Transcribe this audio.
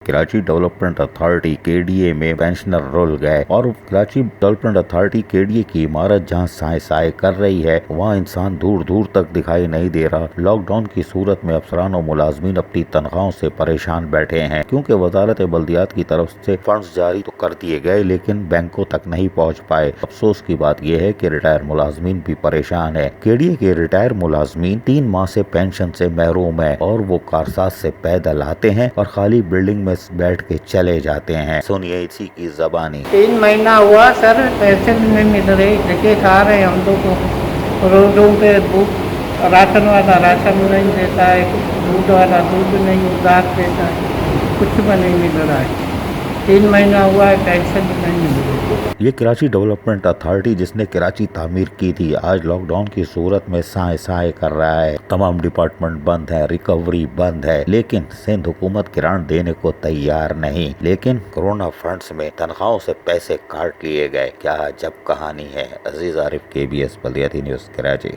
Karachi development authority KDA میں pensioner role گئے اور کراچی ڈیولپمنٹ اتھارٹی KDA کی عمارت جہاں سائے سائے کر رہی ہے وہاں انسان دور دور تک دکھائی نہیں دے رہا۔ لاک ڈاؤن کی صورت میں افسران و ملازمین اپنی تنخواہوں سے پریشان بیٹھے ہیں کیونکہ وزارت بلدیات کی طرف سے فنڈز جاری تو کر دیے گئے لیکن بینکوں تک نہیں پہنچ پائے۔ افسوس کی بات یہ ہے کہ ریٹائر ملازمین بھی پریشان ہیں۔ KDA کے ریٹائر ملازمین 3 ماہ سے پینشن سے محروم ہیں اور وہ کارساز سے پیدل آتے ہیں اور خالی بلڈنگ میں بیٹھ کے چلے جاتے ہیں۔ سنیے اسی کی زبانی۔ 3 مہینہ ہوا سر، پیسے بھی نہیں مل رہے، دھکے کھا رہے ہیں ہم لوگ کو۔ روڈوں پہ راشن والا راشن نہیں دیتا ہے، دودھ والا دودھ نہیں ادھار دیتا ہے، کچھ بھی نہیں مل رہا ہے۔ 3 مہینہ ہوا ہے، پینشن بھی نہیں مل رہی۔ یہ کراچی ڈیولپمنٹ اتھارٹی جس نے کراچی تعمیر کی تھی آج لاک ڈاؤن کی صورت میں سائے سائے کر رہا ہے۔ تمام ڈپارٹمنٹ بند ہے، ریکوری بند ہے، لیکن سندھ حکومت گرانٹ دینے کو تیار نہیں۔ لیکن کورونا فنڈز میں تنخواہوں سے پیسے کاٹ لیے گئے۔ کیا جب کہانی ہے۔ عزیز عارف، KBS بلدیاتی نیوز، کراچی۔